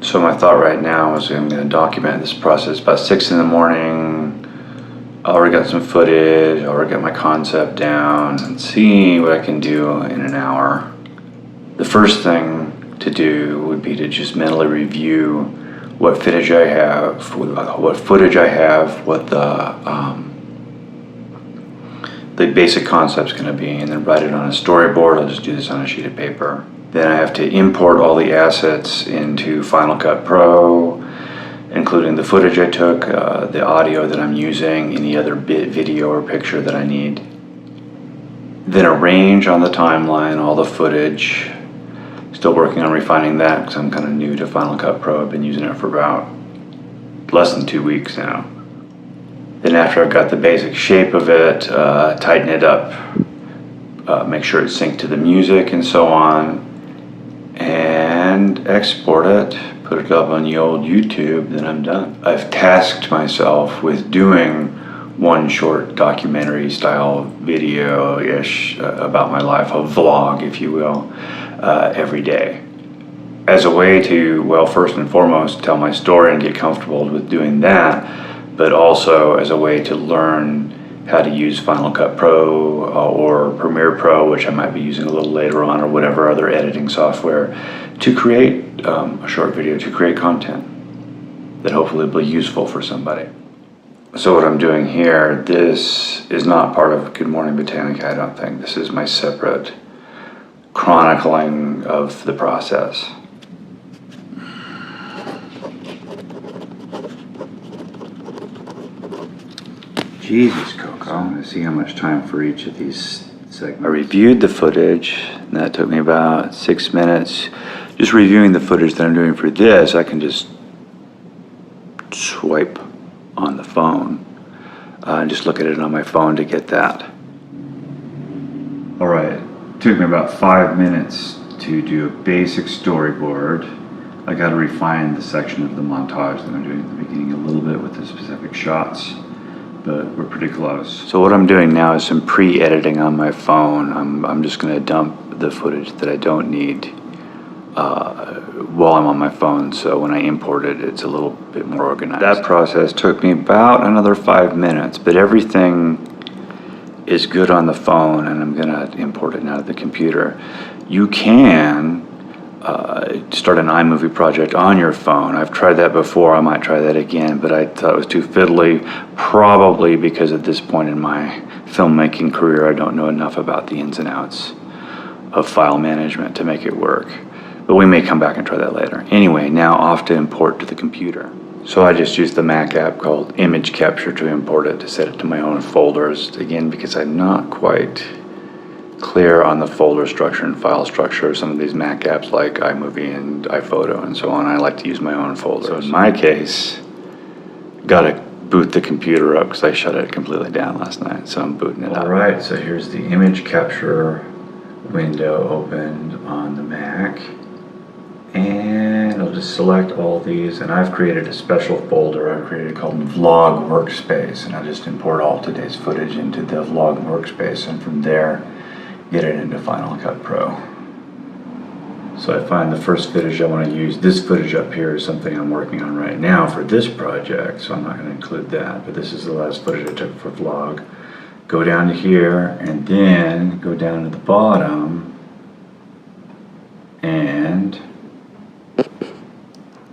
So my thought right now is I'm going to document this process about 6 in the morning. I already got some footage, I already got my concept down, and see what I can do in an hour. The first thing to do would be to just mentally review what footage I have, what the basic concept's going to be, and then write it on a storyboard. I'll just do this on a sheet of paper. Then I have to import all the assets into Final Cut Pro, including the footage I took, the audio that I'm using, any other video or picture that I need. Then arrange on the timeline all the footage. Still working on refining that because I'm kind of new to Final Cut Pro. I've been using it for about less than 2 weeks now. Then after I've got the basic shape of it, tighten it up, make sure it's synced to the music and so on, and export it, put it up on the old YouTube, then I'm done. I've tasked myself with doing one short documentary style video-ish about my life, a vlog if you will, every day. As a way to, well, first and foremost, tell my story and get comfortable with doing that, but also as a way to learn how to use Final Cut Pro or Premiere Pro, which I might be using a little later on, or whatever other editing software, to create a short video, to create content that hopefully will be useful for somebody. So what I'm doing here, this is not part of Good Morning Botanica, I don't think. This is my separate chronicling of the process. Jesus, Coco. I'm going to see how much time for each of these segments. I reviewed the footage, and that took me about 6 minutes. Just reviewing the footage that I'm doing for this, I can just swipe on the phone and just look at it on my phone to get that. All right, it took me about 5 minutes to do a basic storyboard. I got to refine the section of the montage that I'm doing at the beginning a little bit with the specific shots, but we're pretty close. So what I'm doing now is some pre-editing on my phone. I'm just going to dump the footage that I don't need while I'm on my phone, so when I import it, it's a little bit more organized. That process took me about another 5 minutes, but everything is good on the phone, and I'm going to import it now to the computer. You can start an iMovie project on your phone. I've tried that before, I might try that again, but I thought it was too fiddly, probably because at this point in my filmmaking career, I don't know enough about the ins and outs of file management to make it work. But we may come back and try that later. Anyway, now off to import to the computer. So I just used the Mac app called Image Capture to import it, to set it to my own folders, again, because I'm not quite clear on the folder structure and file structure of some of these Mac apps like iMovie and iPhoto and so on. I like to use my own folders. So in my case, gotta boot the computer up because I shut it completely down last night, so I'm booting it up. All right, so here's the image capture window opened on the Mac. And I'll just select all these, and I've created a special folder I've created called Vlog Workspace, and I just import all today's footage into the Vlog Workspace, and from there get it into Final Cut Pro. So I find the first footage I want to use. This footage up here is something I'm working on right now for this project, so I'm not going to include that, but this is the last footage I took for vlog. Go down to here, and then go down to the bottom, and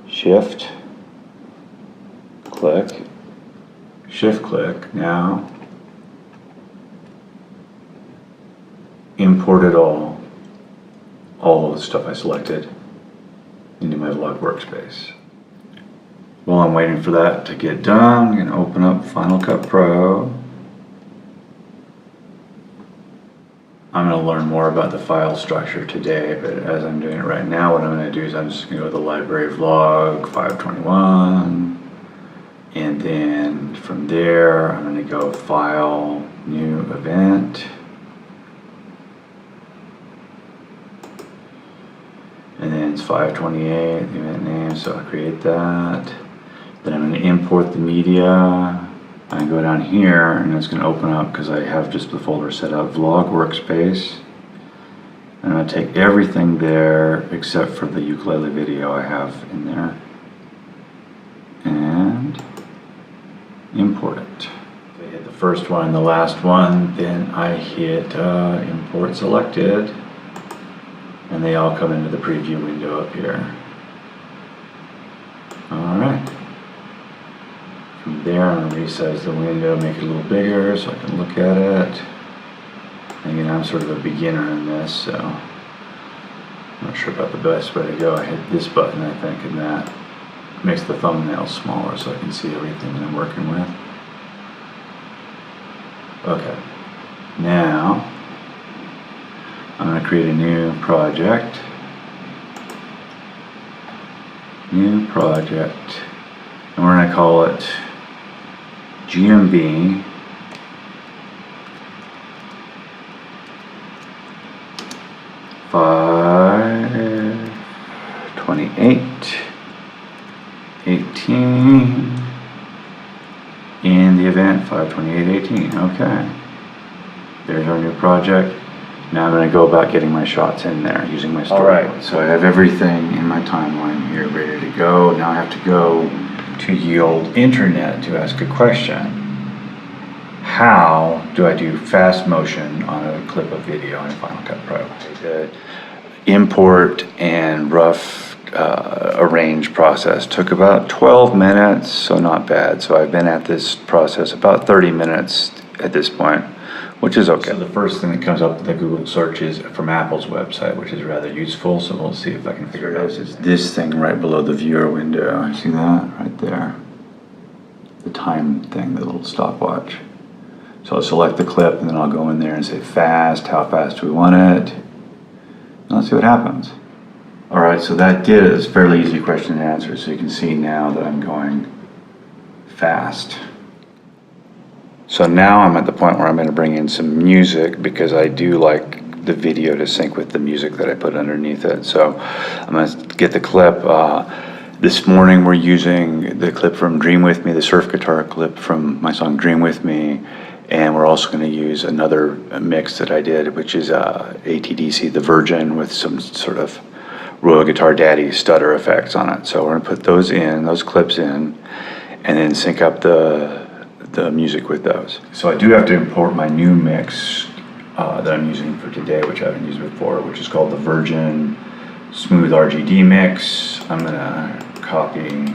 shift click, shift click, now import it all of the stuff I selected into my Vlog Workspace. While I'm waiting for that to get done, I'm going to open up Final Cut Pro. I'm going to learn more about the file structure today, but as I'm doing it right now, what I'm going to do is I'm just going to go to the library vlog 521, and then from there I'm going to go File, New Event, and then it's 528, the event name, so I'll create that. Then I'm going to import the media. I go down here and it's going to open up because I have just the folder set up, Vlog Workspace. I'm going to take everything there except for the ukulele video I have in there and import it. I hit the first one and the last one, then I hit import selected, and they all come into the preview window up here. Alright. From there I'm going to resize the window, make it a little bigger so I can look at it. Again, I'm sort of a beginner in this, so I'm not sure about the best way to go. I hit this button, I think, and that makes the thumbnail smaller so I can see everything that I'm working with. Okay, now I'm going to create a new project. New project, and we're going to call it GMB 5/28/18 in the event 5/28/18. Okay, there's our new project. Now I'm going to go about getting my shots in there using my story. Alright, so I have everything in my timeline here ready to go. Now I have to go to ye old internet to ask a question. How do I do fast motion on a clip of video in Final Cut Pro? The import and rough arrange process took about 12 minutes, so not bad. So I've been at this process about 30 minutes at this point, which is okay. So the first thing that comes up with the Google search is from Apple's website, which is rather useful. So we'll see if I can figure it out. Is this thing right below the viewer window. See that right there? The time thing, the little stopwatch. So I'll select the clip and then I'll go in there and say fast, how fast do we want it? And let's see what happens. Alright, so that did it. It's a fairly easy question to answer. So you can see now that I'm going fast. So now I'm at the point where I'm going to bring in some music because I do like the video to sync with the music that I put underneath it. So I'm going to get the clip. This morning we're using the clip from Dream With Me, the surf guitar clip from my song Dream With Me. And we're also going to use another mix that I did, which is ATDC, the Virgin, with some sort of Royal Guitar Daddy stutter effects on it. So we're going to put those clips in, and then sync up the music with those. So I do have to import my new mix that I'm using for today, which I haven't used before, which is called the Virgin Smooth RGD Mix. I'm going to copy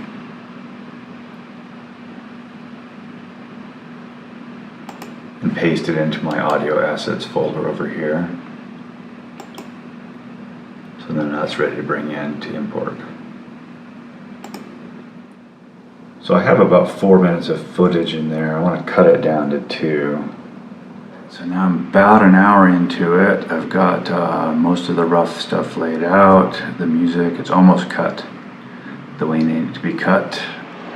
and paste it into my audio assets folder over here. So then that's ready to bring in to import. So I have about 4 minutes of footage in there. I want to cut it down to 2. So now I'm about an hour into it. I've got most of the rough stuff laid out. The music, it's almost cut the way it needed to be cut.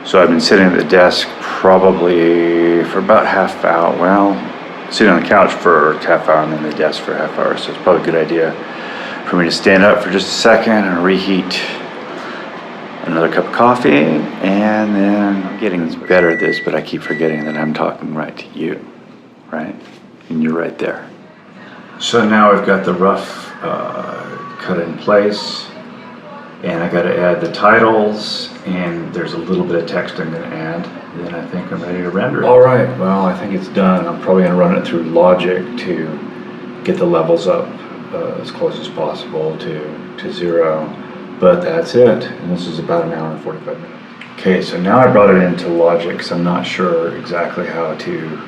So I've been sitting at the desk probably for about half hour. Well, sitting on the couch for half hour and then the desk for half hour. So it's probably a good idea for me to stand up for just a second and reheat another cup of coffee, and then I'm getting better at this, but I keep forgetting that I'm talking right to you, right? And you're right there. So now I've got the rough cut in place, and I got to add the titles, and there's a little bit of text I'm going to add. Then I think I'm ready to render it. All right, well, I think it's done. I'm probably going to run it through Logic to get the levels up as close as possible to 0. But that's it, and this is about an hour and 45 minutes. Okay, so now I brought it into Logic because I'm not sure exactly how to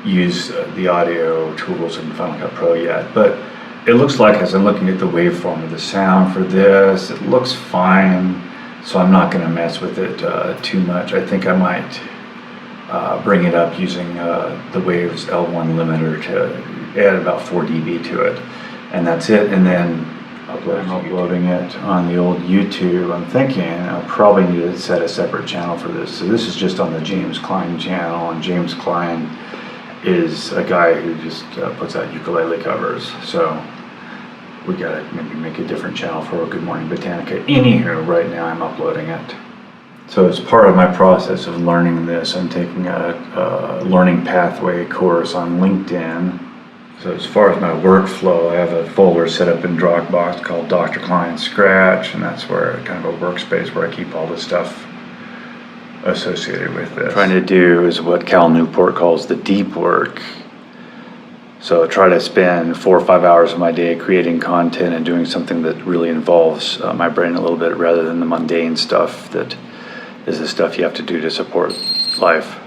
use the audio tools in Final Cut Pro yet, but it looks like, as I'm looking at the waveform of the sound for this, it looks fine, so I'm not going to mess with it too much. I think I might bring it up using the Waves L1 limiter to add about 4 dB to it, and that's it. And then I'm uploading it on the old YouTube. I'm thinking I'll probably need to set a separate channel for this. So this is just on the James Cline channel, and James Cline is a guy who just puts out ukulele covers. So we gotta maybe make a different channel for Good Morning Botanica. Anywho, right now I'm uploading it. So as part of my process of learning this, I'm taking a learning pathway course on LinkedIn. So as far as my workflow, I have a folder set up in Dropbox called Dr. Cline Scratch, and that's where kind of a workspace where I keep all the stuff associated with this. Trying to do is what Cal Newport calls the deep work. So try to spend 4 or 5 hours of my day creating content and doing something that really involves my brain a little bit rather than the mundane stuff that is the stuff you have to do to support life.